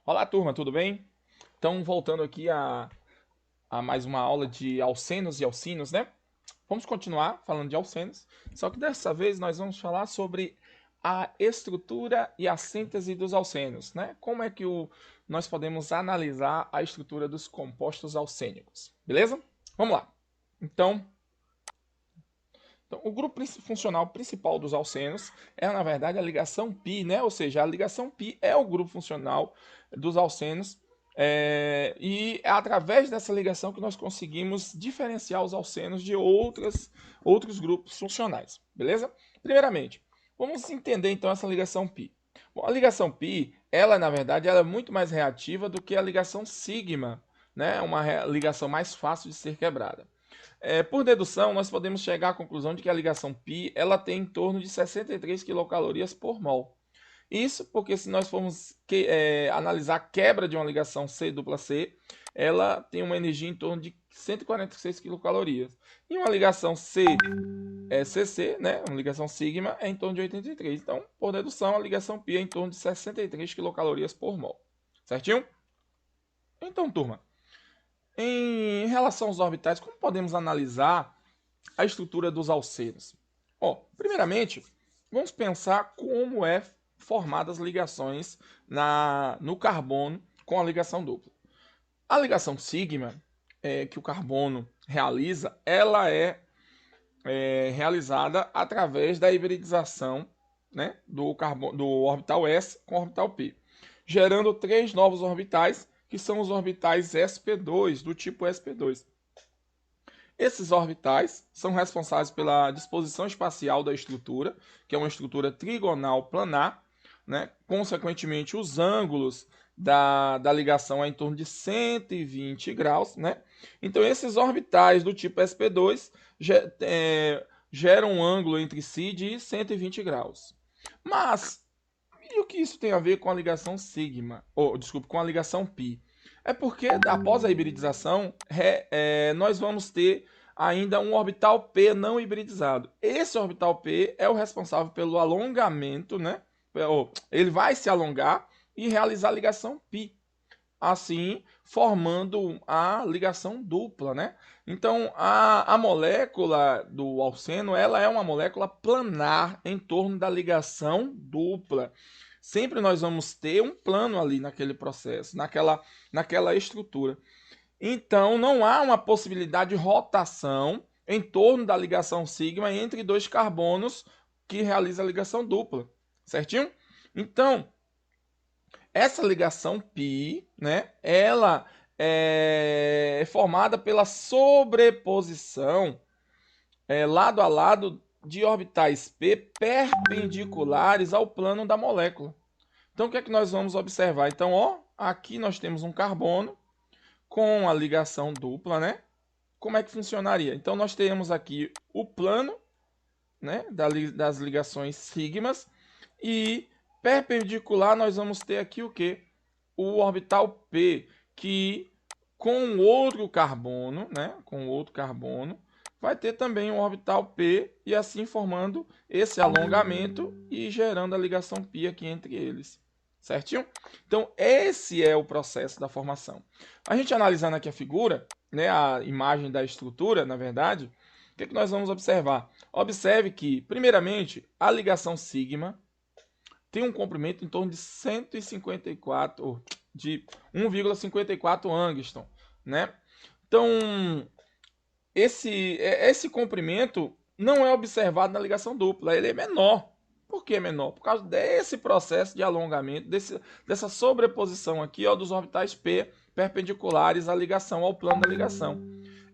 Olá, turma, tudo bem? Então, voltando aqui a mais uma aula de alcenos e alcinos, né? Vamos continuar falando de alcenos, só que dessa vez nós vamos falar sobre a estrutura e a síntese dos alcenos, né? Como é que nós podemos analisar a estrutura dos compostos alcênicos, beleza? Vamos lá. Então, o grupo funcional principal dos alcenos é, na verdade, a ligação π, né? Ou seja, a ligação π é o grupo funcional dos alcenos e é através dessa ligação que nós conseguimos diferenciar os alcenos de outros grupos funcionais, beleza? Primeiramente, vamos entender então essa ligação π. Bom, a ligação π, ela na verdade, ela é muito mais reativa do que a ligação sigma, né? Uma ligação mais fácil de ser quebrada. Por dedução, nós podemos chegar à conclusão de que a ligação π ela tem em torno de 63 quilocalorias por mol. Isso porque se nós formos analisar a quebra de uma ligação C dupla C, ela tem uma energia em torno de 146 quilocalorias. E uma ligação CC, né, uma ligação sigma, é em torno de 83. Então, por dedução, a ligação π é em torno de 63 quilocalorias por mol. Certinho? Então, turma, em relação aos orbitais, como podemos analisar a estrutura dos alcenos? Primeiramente, vamos pensar como é formadas as ligações no carbono com a ligação dupla. A ligação sigma que o carbono realiza, ela é realizada através da hibridização, né, do orbital S com o orbital P, gerando 3 novos orbitais, que são os orbitais sp2, do tipo sp2. Esses orbitais são responsáveis pela disposição espacial da estrutura, que é uma estrutura trigonal planar, né? Consequentemente, os ângulos da ligação é em torno de 120 graus. Né? Então, esses orbitais do tipo sp2 geram um ângulo entre si de 120 graus. Mas, e o que isso tem a ver com a ligação sigma? Com a ligação π? É porque após a hibridização, nós vamos ter ainda um orbital P não hibridizado. Esse orbital P é o responsável pelo alongamento, né? Ele vai se alongar e realizar a ligação π, assim formando a ligação dupla, né? Então, a molécula do alceno, ela é uma molécula planar em torno da ligação dupla. Sempre nós vamos ter um plano ali naquele processo, naquela estrutura. Então, não há uma possibilidade de rotação em torno da ligação sigma entre dois carbonos que realiza a ligação dupla, certinho? Então, essa ligação π, né, ela é formada pela sobreposição lado a lado de orbitais P perpendiculares ao plano da molécula. Então, o que é que nós vamos observar? Então, aqui nós temos um carbono com a ligação dupla, né? Como é que funcionaria? Então, nós temos aqui o plano, né, das ligações sigmas e perpendicular nós vamos ter aqui o quê? O orbital P, que com outro carbono, né, vai ter também um orbital P e assim formando esse alongamento e gerando a ligação π aqui entre eles. Certinho? Então, esse é o processo da formação. A gente analisando aqui a figura, né, a imagem da estrutura, na verdade, o que nós vamos observar? Observe que, primeiramente, a ligação sigma tem um comprimento em torno de 154, de 1,54 angstrom, né? Então, esse comprimento não é observado na ligação dupla, ele é menor. Por que menor? Por causa desse processo de alongamento, dessa sobreposição aqui dos orbitais P perpendiculares à ligação, ao plano da ligação.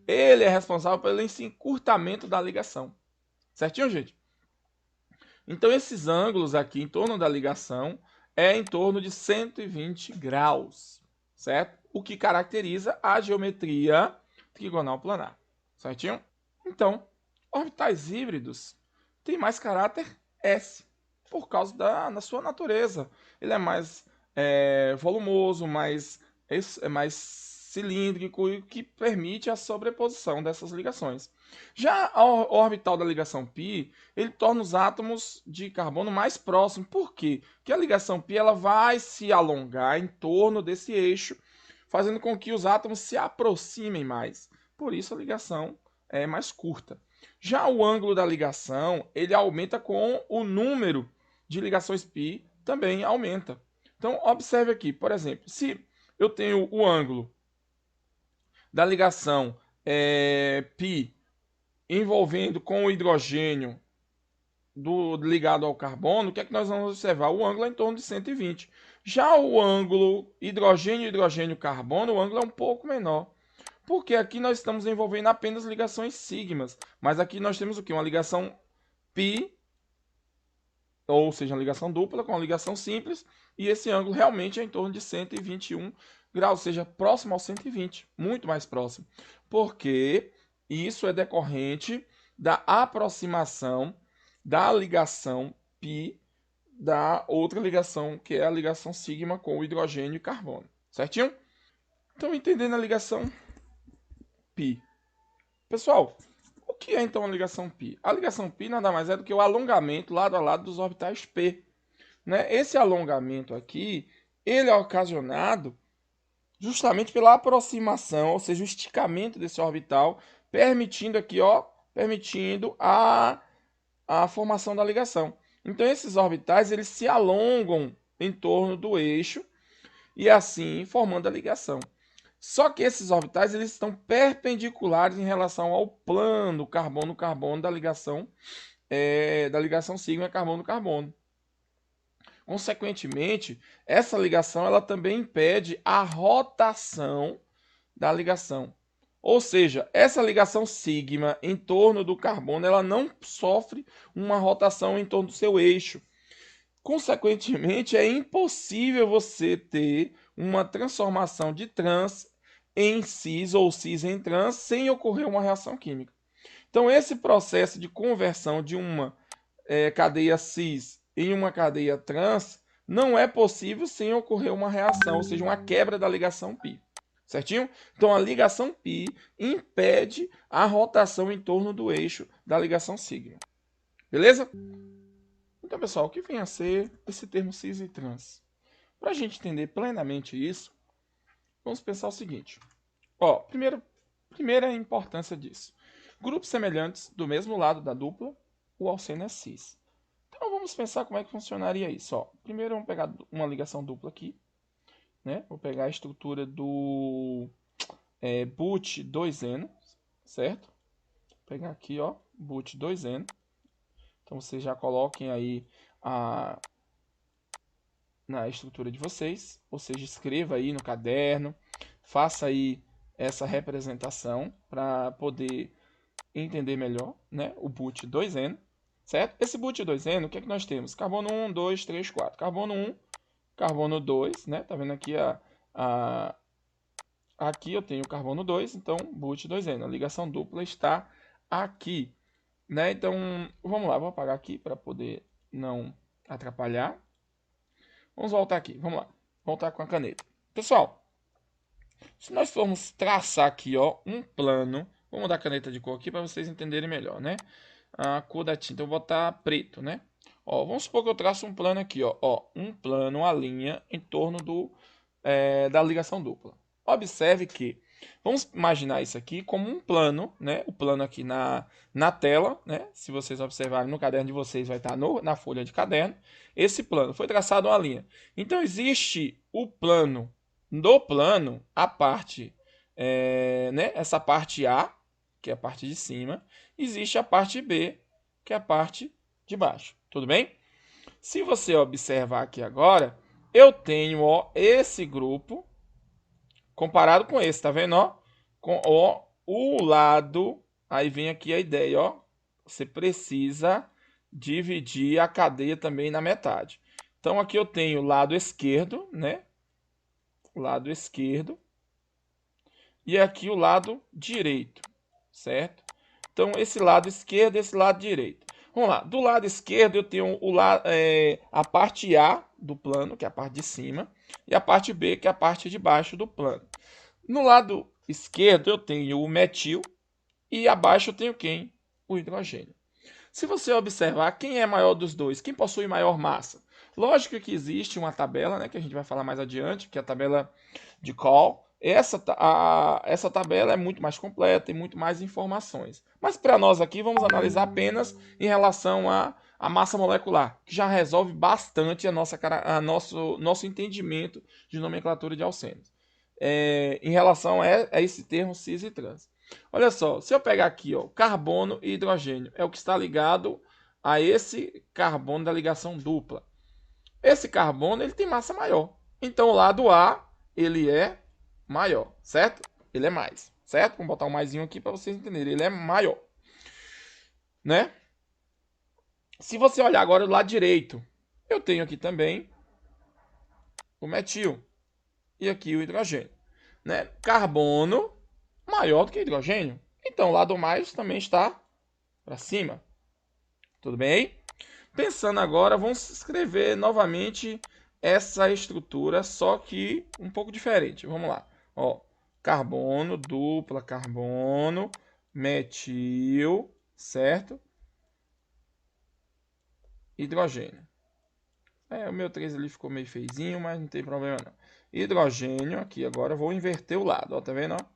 Ele é responsável pelo encurtamento da ligação. Certinho, gente? Então, esses ângulos aqui em torno da ligação é em torno de 120 graus, certo? O que caracteriza a geometria trigonal planar, certinho? Então, orbitais híbridos têm mais caráter S, por causa da sua natureza. Ele é mais volumoso, mais cilíndrico, e que permite a sobreposição dessas ligações. Já o orbital da ligação π, ele torna os átomos de carbono mais próximos. Por quê? Porque a ligação π ela vai se alongar em torno desse eixo, fazendo com que os átomos se aproximem mais. Por isso a ligação é mais curta. Já o ângulo da ligação, ele aumenta com o número de ligações π, também aumenta. Então, observe aqui, por exemplo, se eu tenho o ângulo da ligação π envolvendo com o hidrogênio ligado ao carbono, o que é que nós vamos observar? O ângulo é em torno de 120. Já o ângulo hidrogênio-carbono, o ângulo é um pouco menor. Porque aqui nós estamos envolvendo apenas ligações sigmas. Mas aqui nós temos o quê? Uma ligação π, ou seja, uma ligação dupla com uma ligação simples. E esse ângulo realmente é em torno de 121 graus, ou seja, próximo ao 120, muito mais próximo. Porque isso é decorrente da aproximação da ligação π da outra ligação, que é a ligação sigma com o hidrogênio e carbono. Certinho? Então, entendendo a ligação π. Pessoal, o que é então a ligação π? A ligação π nada mais é do que o alongamento lado a lado dos orbitais p. Né? Esse alongamento aqui, ele é ocasionado justamente pela aproximação, ou seja, o esticamento desse orbital, permitindo aqui, ó, permitindo a formação da ligação. Então, esses orbitais, eles se alongam em torno do eixo e assim formando a ligação. Só que esses orbitais, eles estão perpendiculares em relação ao plano carbono-carbono da ligação sigma carbono-carbono. Consequentemente, essa ligação ela também impede a rotação da ligação. Ou seja, essa ligação sigma em torno do carbono ela não sofre uma rotação em torno do seu eixo. Consequentemente, é impossível você ter uma transformação de trans em cis ou cis em trans sem ocorrer uma reação química. Então, esse processo de conversão de uma cadeia cis em uma cadeia trans não é possível sem ocorrer uma reação, ou seja, uma quebra da ligação π. Certinho? Então, a ligação π impede a rotação em torno do eixo da ligação sigma. Beleza? Então, pessoal, o que vem a ser esse termo cis e trans? Para a gente entender plenamente isso, vamos pensar o seguinte. Ó, primeira importância disso. Grupos semelhantes do mesmo lado da dupla, o alceno é cis. Então, vamos pensar como é que funcionaria isso. Ó, primeiro, vamos pegar uma ligação dupla aqui. Né? Vou pegar a estrutura do but 2N, certo? Vou pegar aqui, ó, but 2N. Então, vocês já coloquem aí na estrutura de vocês, ou seja, escreva aí no caderno, faça aí essa representação para poder entender melhor, né? O but 2N, certo? Esse but 2N, o que é que nós temos? Carbono 1, 2, 3, 4. Carbono 1, carbono 2, né? Tá vendo aqui aqui eu tenho carbono 2, então but 2N. A ligação dupla está aqui, né? Então, vamos lá, vou apagar aqui para poder não atrapalhar. Vamos voltar aqui, vamos lá. Voltar com a caneta. Pessoal, se nós formos traçar aqui, ó, um plano, vou mudar a caneta de cor aqui para vocês entenderem melhor, né? A cor da tinta eu vou botar preto, né? Ó, vamos supor que eu traço um plano aqui, ó, um plano, uma linha em torno da ligação dupla. Observe que, vamos imaginar isso aqui como um plano, né? O plano aqui na tela, né? Se vocês observarem no caderno de vocês, vai estar na folha de caderno. Esse plano foi traçado uma linha. Então, existe o plano, do plano, a parte, né? Essa parte A, que é a parte de cima, existe a parte B, que é a parte de baixo. Tudo bem? Se você observar aqui agora, eu tenho, ó, esse grupo comparado com esse, tá vendo, ó? Com o lado, aí vem aqui a ideia, ó. Você precisa dividir a cadeia também na metade. Então, aqui eu tenho o lado esquerdo, né? O lado esquerdo. E aqui o lado direito, certo? Então, esse lado esquerdo e esse lado direito. Vamos lá, do lado esquerdo eu tenho a parte A do plano, que é a parte de cima, e a parte B, que é a parte de baixo do plano. No lado esquerdo eu tenho o metil E abaixo eu tenho quem? O hidrogênio. Se você observar, quem é maior dos dois? Quem possui maior massa? Lógico que existe uma tabela, né, que a gente vai falar mais adiante, que é a tabela de Coll. Essa tabela é muito mais completa e muito mais informações. Mas para nós aqui, vamos analisar apenas em relação à massa molecular, que já resolve bastante nosso entendimento de nomenclatura de alcenos. Em relação a esse termo cis e trans. Olha só, se eu pegar aqui, ó, carbono e hidrogênio, é o que está ligado a esse carbono da ligação dupla. Esse carbono ele tem massa maior. Então o lado A ele é maior, certo? Ele é mais, certo? Vamos botar um maisinho aqui para vocês entenderem. Ele é maior, né? Se você olhar agora do lado direito, eu tenho aqui também o metil e aqui o hidrogênio, né? Carbono maior do que hidrogênio. Então o lado mais também está para cima. Tudo bem? Pensando agora, vamos escrever novamente essa estrutura, só que um pouco diferente. Vamos lá. Ó, carbono, dupla carbono, metil, certo? Hidrogênio. O meu 3 ali ficou meio feizinho, mas não tem problema não. Hidrogênio, aqui agora eu vou inverter o lado, ó, tá vendo? Ó?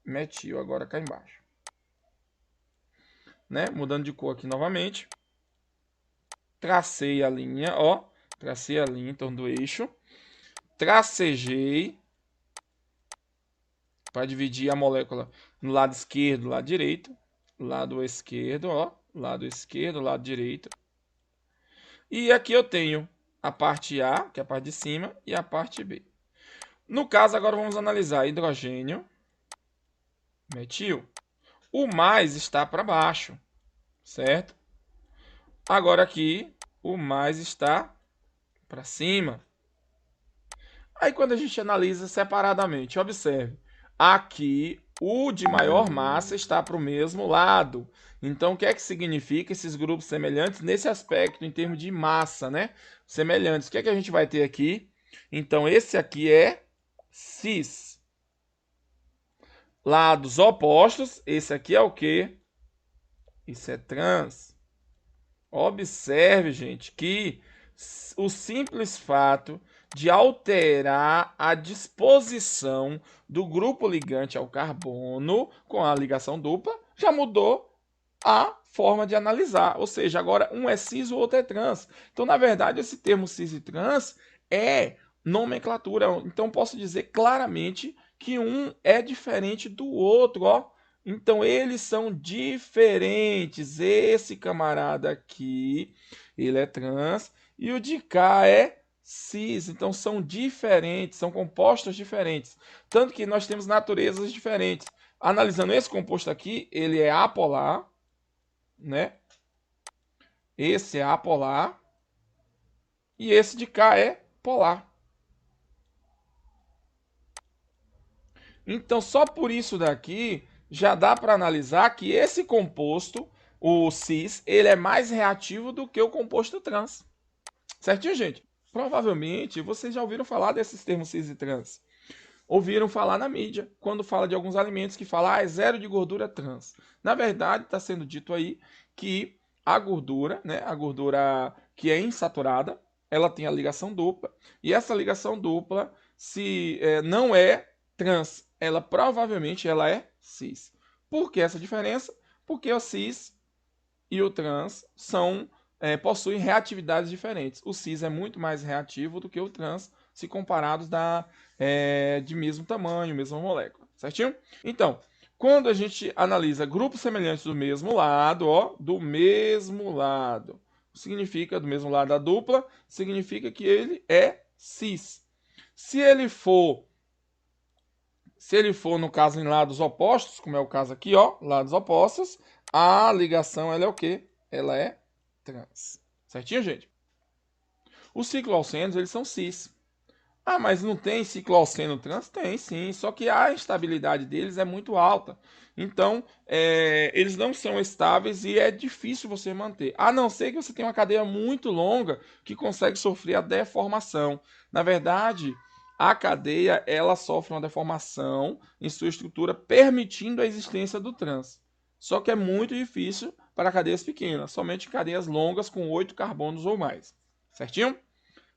Metil agora cá embaixo. Né? Mudando de cor aqui novamente. Tracei a linha, ó. Tracei a linha em torno do eixo. Tracejei para dividir a molécula no lado esquerdo, lado direito. Lado esquerdo, ó. Lado esquerdo, lado direito. E aqui eu tenho a parte A, que é a parte de cima, e a parte B. No caso, agora vamos analisar hidrogênio, metil. O mais está para baixo, certo? Agora aqui, o mais está para cima. Aí quando a gente analisa separadamente, observe, aqui o de maior massa está para o mesmo lado. Então o que é que significa esses grupos semelhantes nesse aspecto, em termos de massa, né? Semelhantes. O que é que a gente vai ter aqui? Então esse aqui é cis. Lados opostos, esse aqui é o quê? Isso é trans. Observe, gente, que o simples fato de alterar a disposição do grupo ligante ao carbono com a ligação dupla já mudou a forma de analisar. Ou seja, agora um é cis, o outro é trans. Então, na verdade, esse termo cis e trans é nomenclatura. Então, posso dizer claramente que um é diferente do outro, ó. Então, eles são diferentes. Esse camarada aqui, ele é trans. E o de cá é cis. Então, são diferentes, são compostos diferentes. Tanto que nós temos naturezas diferentes. Analisando esse composto aqui, ele é apolar, né? Esse é apolar. E esse de cá é polar. Então, só por isso daqui já dá para analisar que esse composto, o cis, ele é mais reativo do que o composto trans. Certinho, gente? Provavelmente vocês já ouviram falar desses termos cis e trans. Ouviram falar na mídia, quando fala de alguns alimentos que fala é zero de gordura trans. Na verdade, está sendo dito aí que a gordura, né, a gordura que é insaturada, ela tem a ligação dupla. E essa ligação dupla, se não é trans, ela provavelmente ela é cis. Por que essa diferença? Porque o cis e o trans possuem reatividades diferentes. O cis é muito mais reativo do que o trans, se comparados de mesmo tamanho, mesma molécula. Certinho? Então, quando a gente analisa grupos semelhantes do mesmo lado, ó, do mesmo lado, significa do mesmo lado da dupla, significa que ele é cis. Se ele for no caso em lados opostos, como é o caso aqui, ó, lados opostos, a ligação ela é o quê? Ela é trans. Certinho, gente? Os cicloalcenos, eles são cis. Ah, mas não tem cicloalceno trans? Tem sim, só que a estabilidade deles é muito alta. Então, eles não são estáveis e é difícil você manter. A não ser que você tenha uma cadeia muito longa que consegue sofrer a deformação. Na verdade, a cadeia ela sofre uma deformação em sua estrutura, permitindo a existência do trans. Só que é muito difícil para cadeias pequenas, somente cadeias longas com 8 carbonos ou mais. Certinho?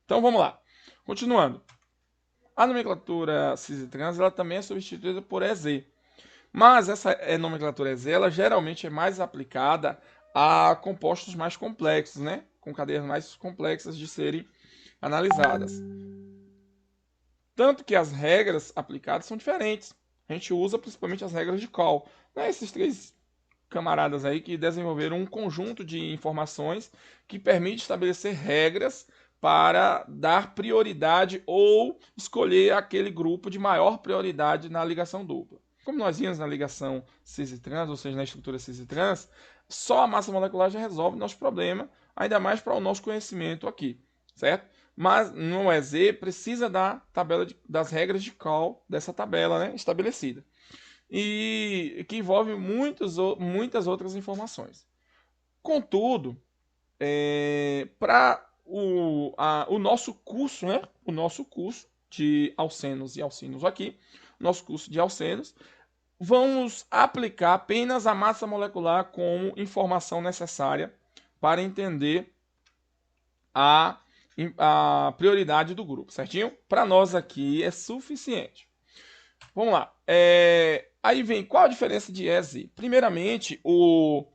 Então vamos lá. Continuando. A nomenclatura cis e trans ela também é substituída por EZ. Mas essa nomenclatura EZ ela geralmente é mais aplicada a compostos mais complexos, né? Com cadeias mais complexas de serem analisadas. Tanto que as regras aplicadas são diferentes. A gente usa principalmente as regras de call. Né? Esses três camaradas aí que desenvolveram um conjunto de informações que permite estabelecer regras para dar prioridade ou escolher aquele grupo de maior prioridade na ligação dupla. Como nós vimos na ligação cis e trans, ou seja, na estrutura cis e trans, só a massa molecular já resolve nosso problema, ainda mais para o nosso conhecimento aqui, certo? Mas no EZ precisa da tabela das regras de call dessa tabela, né, estabelecida. E que envolve muitas outras informações. Contudo, para o nosso curso, né, o nosso curso de alcenos e alcinos aqui, nosso curso de alcenos, vamos aplicar apenas a massa molecular como informação necessária para entender a prioridade do grupo, certinho? Para nós aqui é suficiente. Vamos lá. Aí vem, qual a diferença de E e Z? Primeiramente, o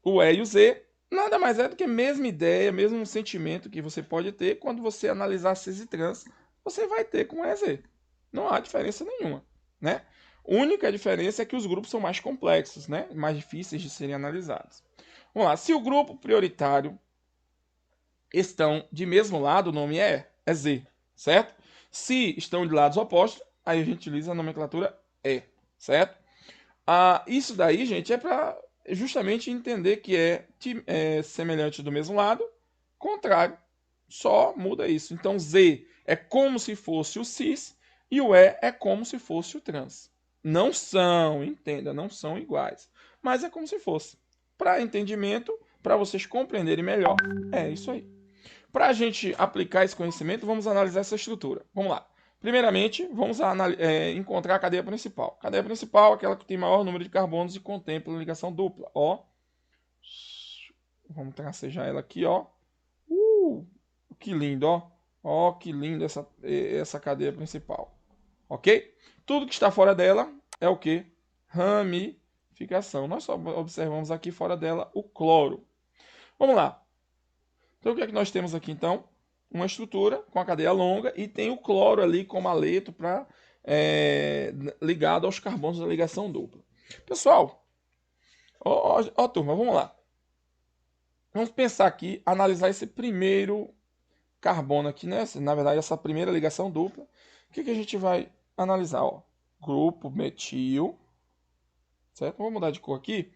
E e o Z nada mais é do que a mesma ideia, mesmo sentimento que você pode ter quando você analisar cis e trans, você vai ter com E e Z. Não há diferença nenhuma, né? A única diferença é que os grupos são mais complexos, né? Mais difíceis de serem analisados. Vamos lá. Se o grupo prioritário estão de mesmo lado, o nome é Z, certo? Se estão de lados opostos, aí a gente utiliza a nomenclatura E, certo? Isso daí, gente, é para justamente entender que é semelhante do mesmo lado, contrário, só muda isso. Então, Z é como se fosse o cis e o E é como se fosse o trans. Não são, entenda, não são iguais, mas é como se fosse. Para entendimento, para vocês compreenderem melhor, é isso aí. Para a gente aplicar esse conhecimento, vamos analisar essa estrutura. Vamos lá. Primeiramente, vamos encontrar a cadeia principal. Cadeia principal é aquela que tem maior número de carbonos e contempla ligação dupla. Ó. Vamos tracejar ela aqui, ó. Que lindo, ó. Ó, que lindo essa cadeia principal. Ok? Tudo que está fora dela é o que? Ramificação. Nós só observamos aqui fora dela o cloro. Vamos lá. Então, o que é que nós temos aqui, então? Uma estrutura com a cadeia longa e tem o cloro ali como aleto ligado aos carbonos da ligação dupla. Pessoal, turma, vamos lá. Vamos pensar aqui, analisar esse primeiro carbono aqui, né? Na verdade, essa primeira ligação dupla. O que a gente vai analisar? Ó? Grupo metil, certo? Vou mudar de cor aqui.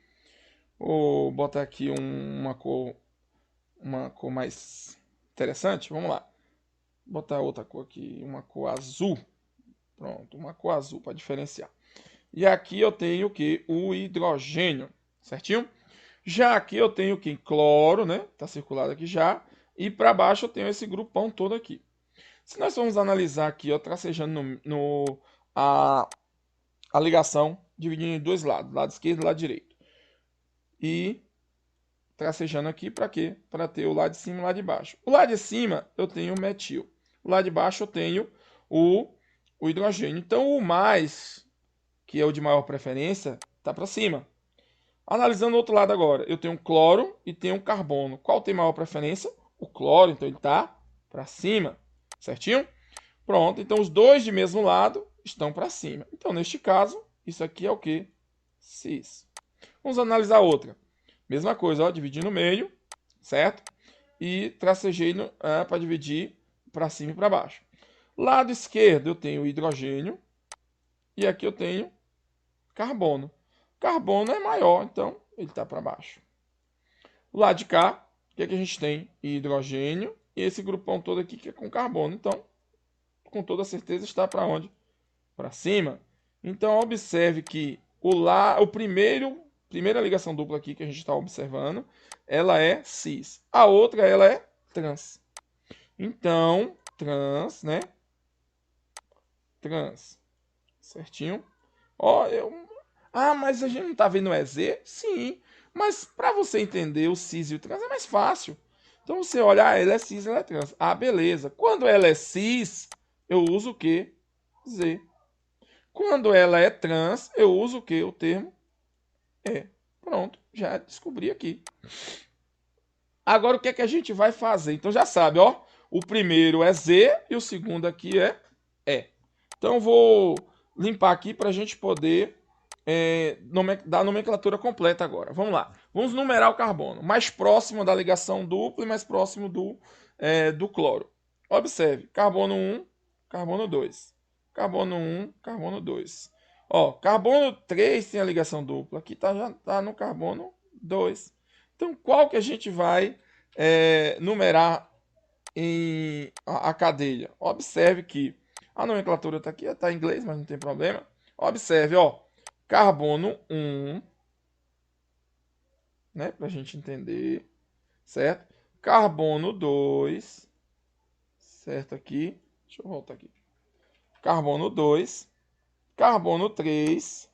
Vou botar aqui uma cor mais interessante. Vamos lá. Vou botar outra cor aqui, uma cor azul. Pronto, uma cor azul para diferenciar. E aqui eu tenho o que? O hidrogênio, certinho? Já aqui eu tenho o que? Cloro, né? Tá circulado aqui já. E para baixo eu tenho esse grupão todo aqui. Se nós formos analisar aqui, ó, tracejando a ligação, dividindo em dois lados, lado esquerdo e lado direito. E tracejando aqui para quê? Para ter o lado de cima e o lado de baixo. O lado de cima eu tenho o metil. O lado de baixo eu tenho o hidrogênio. Então o mais, que é o de maior preferência, está para cima. Analisando o outro lado agora, eu tenho um cloro e tenho um carbono. Qual tem maior preferência? O cloro, então ele está para cima, certinho? Pronto, então os dois de mesmo lado estão para cima. Então neste caso, isso aqui é o que? Cis. Vamos analisar outra. Mesma coisa, ó, dividir no meio, certo? E tracejei para dividir para cima e para baixo. Lado esquerdo eu tenho hidrogênio e aqui eu tenho carbono. Carbono é maior, então ele está para baixo. Do lado de cá, o que a gente tem? Hidrogênio e esse grupão todo aqui que é com carbono. Então, com toda certeza está para onde? Para cima. Então, observe que primeira ligação dupla aqui que a gente está observando, ela é cis. A outra, ela é trans. Então, trans, né? trans. Certinho? Ó, Ah, mas a gente não tá vendo o EZ? Sim. Mas para você entender o cis e o trans é mais fácil. Então você olha, ela é cis, ela é trans. Ah, beleza. Quando ela é cis, eu uso o quê? Z. Quando ela é trans, eu uso o quê? O termo E. Pronto, já descobri aqui. Agora o que é que a gente vai fazer? Então já sabe, ó. O primeiro é Z e o segundo aqui é E. Então vou limpar aqui para a gente poder dar a nomenclatura completa agora. Vamos lá. Vamos numerar o carbono. Mais próximo da ligação dupla e mais próximo do cloro. Observe. Carbono 1, carbono 2. Carbono 1, carbono 2. Ó, carbono 3 tem a ligação dupla. Aqui já está no carbono 2. Então, qual que a gente vai numerar em a cadeia? Observe que a nomenclatura está aqui, está em inglês, mas não tem problema. Observe, ó, carbono 1, né, para a gente entender, certo? Carbono 2, certo aqui. Deixa eu voltar aqui. Carbono 2, carbono 3,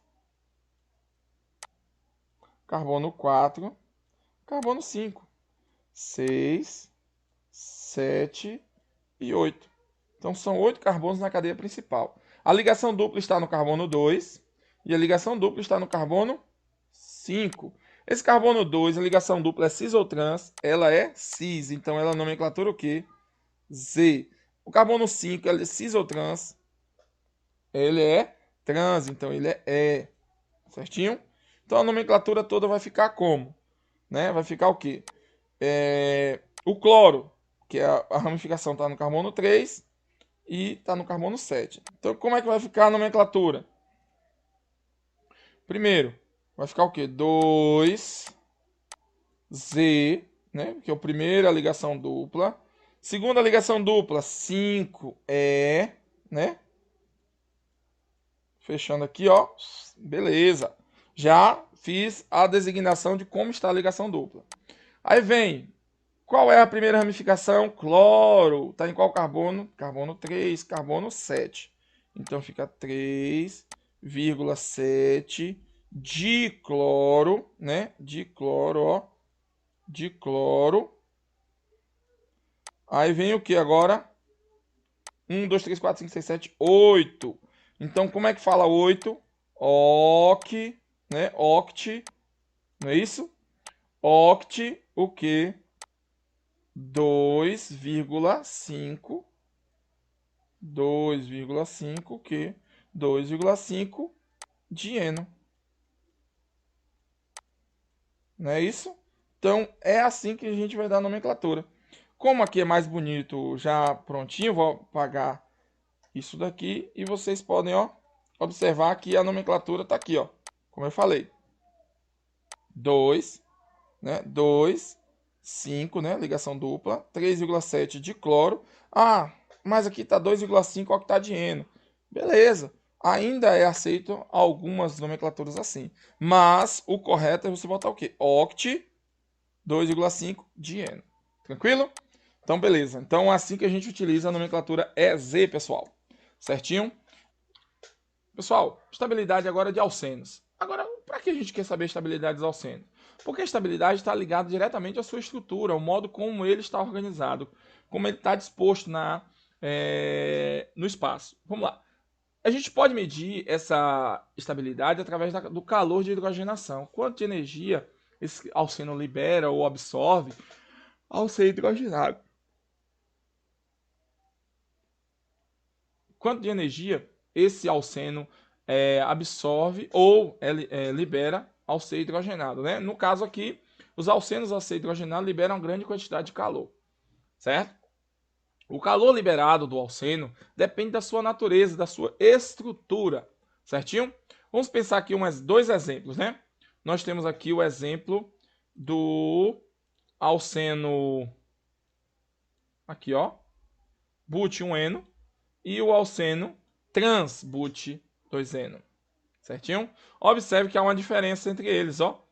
carbono 4, carbono 5, 6, 7 e 8. Então são 8 carbonos na cadeia principal. A ligação dupla está no carbono 2 e a ligação dupla está no carbono 5. Esse carbono 2, a ligação dupla é cis ou trans? Ela é cis, então ela é nomenclatura o quê? Z. O carbono 5, ele é cis ou trans? Ele é trans, então ele é E. Certinho? Então a nomenclatura toda vai ficar como? Né? Vai ficar o quê? O cloro, que é a ramificação está no carbono 3 e está no carbono 7. Então como é que vai ficar a nomenclatura? Primeiro, vai ficar o quê? 2Z, né? Que é a primeira ligação dupla. Segunda ligação dupla, 5E, né? Fechando aqui, ó. Beleza. Já fiz a designação de como está a ligação dupla. Aí vem, qual é a primeira ramificação? Cloro. Está em qual carbono? Carbono 3, carbono 7. Então fica 3,7 dicloro, né? Dicloro, ó. Dicloro. Aí vem o que agora? 1, 2, 3, 4, 5, 6, 7, 8. Então, como é que fala 8? Oct, né? Oct, não é isso? Oct, o que? 2,5. 2,5, o que? 2,5 dieno. Não é isso? Então, é assim que a gente vai dar a nomenclatura. Como aqui é mais bonito, já prontinho, vou apagar isso daqui e vocês podem, ó, observar que a nomenclatura está aqui, ó. Como eu falei. 2, né? 2, 5, né? Ligação dupla. 3,7 de cloro. Ah, mas aqui está 2,5 octadieno. Beleza. Ainda é aceito algumas nomenclaturas assim. Mas o correto é você botar o quê? Oct 2,5 dieno. Tranquilo? Então, beleza. Então, é assim que a gente utiliza a nomenclatura EZ, pessoal. Certinho? Pessoal, estabilidade agora de alcenos. Agora, para que a gente quer saber a estabilidade dos alcenos? Porque a estabilidade está ligada diretamente à sua estrutura, ao modo como ele está organizado, como ele está disposto no espaço. Vamos lá. A gente pode medir essa estabilidade através do calor de hidrogenação. Quanto de energia esse alceno libera ou absorve ao ser hidrogenado. Quanto de energia esse alceno absorve ou libera ao ser hidrogenado, né? No caso aqui, os alcenos ao ser hidrogenado liberam grande quantidade de calor, certo? O calor liberado do alceno depende da sua natureza, da sua estrutura, certinho? Vamos pensar aqui dois exemplos, né? Nós temos aqui o exemplo do alceno, aqui ó, but1eno, e o alceno trans-but2eno, certinho? Observe que há uma diferença entre eles, ó.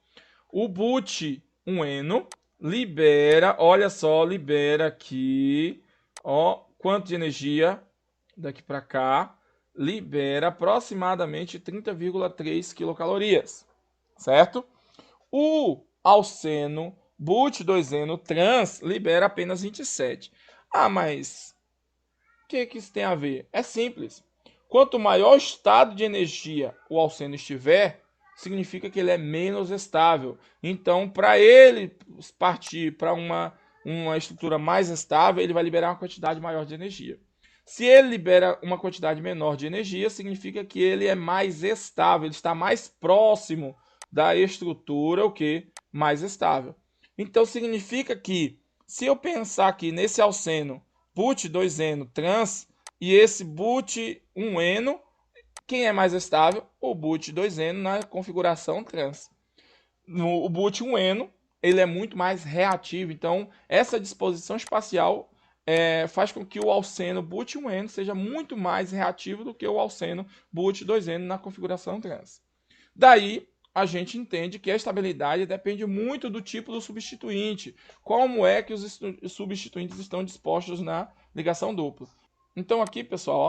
O but1eno libera, olha só, libera aqui, ó, quanto de energia daqui para cá? libera aproximadamente 30,3 quilocalorias, certo? O alceno but2eno trans libera apenas 27. Ah, mas o que isso tem a ver? É simples. Quanto maior o estado de energia o alceno estiver, significa que ele é menos estável. Então, para ele partir para uma estrutura mais estável, ele vai liberar uma quantidade maior de energia. Se ele libera uma quantidade menor de energia, significa que ele é mais estável, ele está mais próximo da estrutura, o que? Mais estável. Então, significa que, se eu pensar aqui nesse alceno but2eno trans e esse but1eno, quem é mais estável? O but2eno na configuração trans. O but1eno, ele é muito mais reativo, então essa disposição espacial faz com que o alceno but1eno seja muito mais reativo do que o alceno but2eno na configuração trans. Daí a gente entende que a estabilidade depende muito do tipo do substituinte, como é que os substituintes estão dispostos na ligação dupla. Então aqui, pessoal,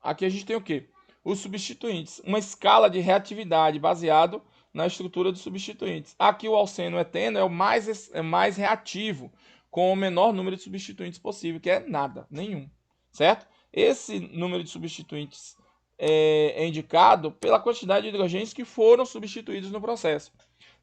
ó, aqui a gente tem o quê? Os substituintes, uma escala de reatividade baseado na estrutura dos substituintes. Aqui o alceno eteno é o mais reativo, com o menor número de substituintes possível, que é nada, nenhum, certo? Esse número de substituintes é indicado pela quantidade de hidrogênios que foram substituídos no processo.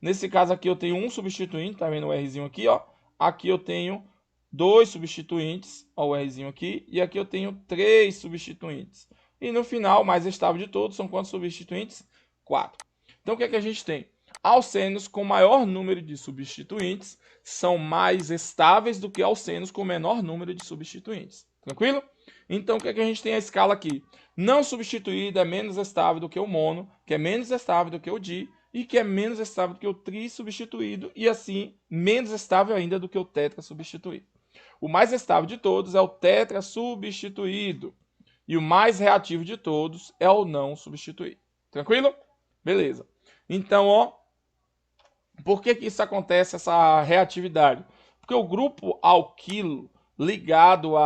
Nesse caso aqui eu tenho um substituinte, tá vendo o Rzinho aqui, ó? Aqui eu tenho 2 substituintes, ó, o Rzinho aqui, e aqui eu tenho 3 substituintes. E no final, o mais estável de todos, são quantos substituintes? 4. Então o que é que a gente tem? Alcenos com maior número de substituintes são mais estáveis do que alcenos com menor número de substituintes. Tranquilo? Então o que é que a gente tem a escala aqui? Não substituído é menos estável do que o mono, que é menos estável do que o di, e que é menos estável do que o tri substituído, e assim menos estável ainda do que o tetra substituído. O mais estável de todos é o tetra substituído, e o mais reativo de todos é o não substituído. Tranquilo? Beleza. Então, ó, por que isso acontece, essa reatividade? Porque o grupo alquilo ligado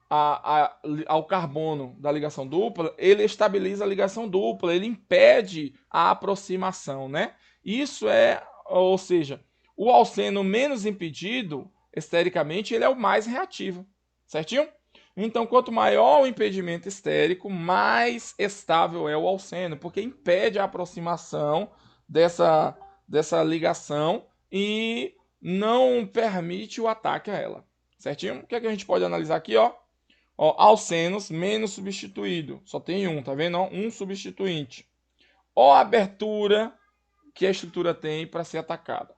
ao carbono da ligação dupla, ele estabiliza a ligação dupla, ele impede a aproximação, né? Isso ou seja, o alceno menos impedido, estericamente, ele é o mais reativo, certinho? Então, quanto maior o impedimento estérico, mais estável é o alceno, porque impede a aproximação dessa ligação e não permite o ataque a ela, certinho? O que é que a gente pode analisar aqui, ó? Ó, alcenos menos substituído. Só tem um, tá vendo? Um substituinte. Ó a abertura que a estrutura tem para ser atacada.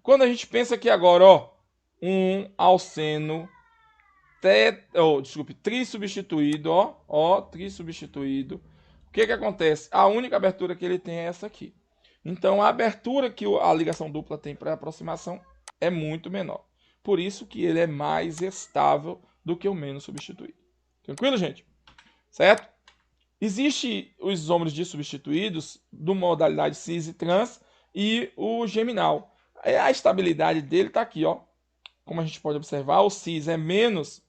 Quando a gente pensa aqui agora, ó, um alceno trissubstituído, ó, trissubstituído. O que acontece? A única abertura que ele tem é essa aqui. Então a abertura que a ligação dupla tem para aproximação é muito menor. Por isso que ele é mais estável do que o menos substituído. Tranquilo, gente? Certo? Existem os isômeros dissubstituídos do modalidade cis e trans e o geminal. A estabilidade dele está aqui, ó. Como a gente pode observar, o cis é menos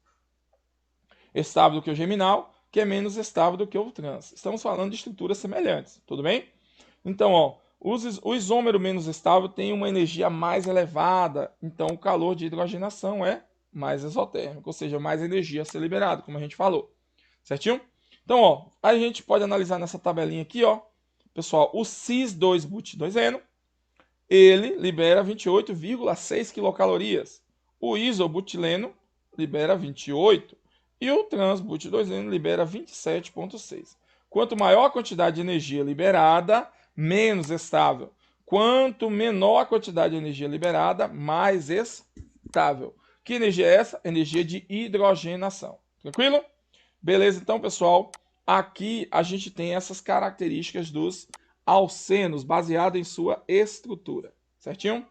estável do que o geminal, que é menos estável do que o trans. Estamos falando de estruturas semelhantes, tudo bem? Então, ó, o isômero menos estável tem uma energia mais elevada, então o calor de hidrogenação é mais exotérmico, ou seja, mais energia a ser liberada, como a gente falou. Certinho? Então, ó, a gente pode analisar nessa tabelinha aqui, ó, pessoal, o cis2but2eno, ele libera 28,6 quilocalorias. O isobutileno libera 28 e o transbut2eno libera 27,6. Quanto maior a quantidade de energia liberada, menos estável. Quanto menor a quantidade de energia liberada, mais estável. Que energia é essa? Energia de hidrogenação. Tranquilo? Beleza, então, pessoal, aqui a gente tem essas características dos alcenos, baseado em sua estrutura. Certinho?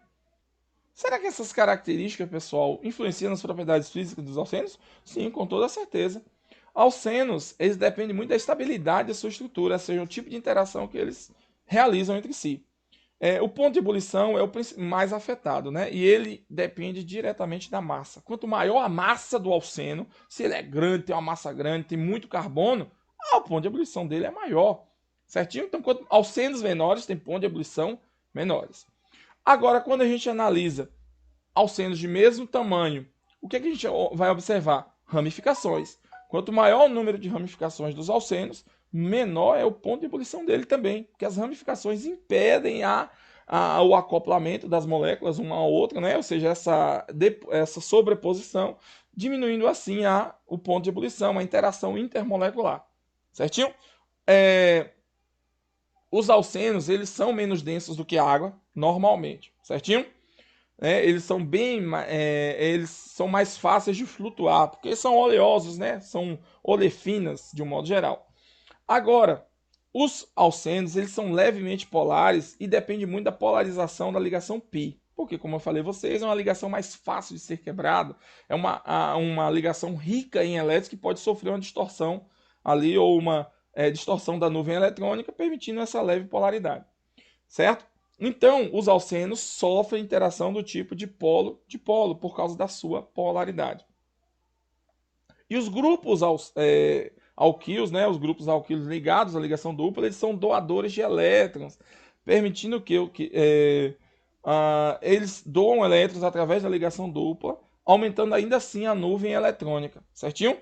Será que essas características, pessoal, influenciam nas propriedades físicas dos alcenos? Sim, com toda certeza. Alcenos, eles dependem muito da estabilidade da sua estrutura, ou seja, o tipo de interação que eles realizam entre si. O ponto de ebulição é o mais afetado, né? E ele depende diretamente da massa. Quanto maior a massa do alceno, se ele é grande, tem uma massa grande, tem muito carbono, o ponto de ebulição dele é maior, certinho? Então, quanto alcenos menores tem ponto de ebulição menores. Agora, quando a gente analisa alcenos de mesmo tamanho, o que a gente vai observar? Ramificações. Quanto maior o número de ramificações dos alcenos, menor é o ponto de ebulição dele também, porque as ramificações impedem o acoplamento das moléculas uma à outra, né? Ou seja, essa sobreposição, diminuindo assim o ponto de ebulição, a interação intermolecular. Certinho? Os alcenos, eles são menos densos do que a água, normalmente. Certinho? Eles são mais fáceis de flutuar, porque são oleosos, né? São olefinas, de um modo geral. Agora, os alcenos, eles são levemente polares e depende muito da polarização da ligação π. Porque, como eu falei a vocês, é uma ligação mais fácil de ser quebrada. É uma ligação rica em elétrons que pode sofrer uma distorção ali, ou uma distorção da nuvem eletrônica, permitindo essa leve polaridade. Certo? Então, os alcenos sofrem interação do tipo de polo por causa da sua polaridade. E os grupos alquíleos, né, os grupos alquíleos ligados à ligação dupla, eles são doadores de elétrons, permitindo que eles doam elétrons através da ligação dupla, aumentando ainda assim a nuvem eletrônica, certinho?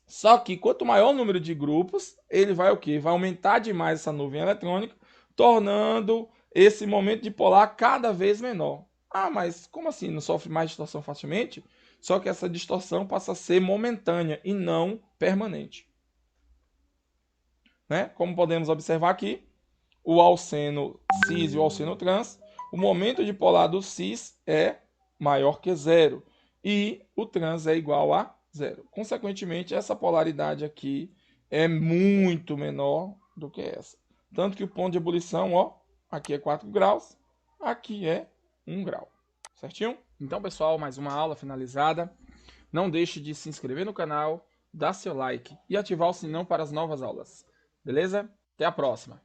Só que quanto maior o número de grupos, ele vai o quê? Vai aumentar demais essa nuvem eletrônica, tornando esse momento dipolar cada vez menor. Ah, mas como assim? Não sofre mais distorção facilmente? Só que essa distorção passa a ser momentânea e não permanente. Né? Como podemos observar aqui, o alceno cis e o alceno trans, o momento dipolar do cis é maior que zero e o trans é igual a zero. Consequentemente, essa polaridade aqui é muito menor do que essa. Tanto que o ponto de ebulição, ó, aqui é 4 graus, aqui é 1 grau. Certinho? Então, pessoal, mais uma aula finalizada. Não deixe de se inscrever no canal, dar seu like e ativar o sininho para as novas aulas. Beleza? Até a próxima!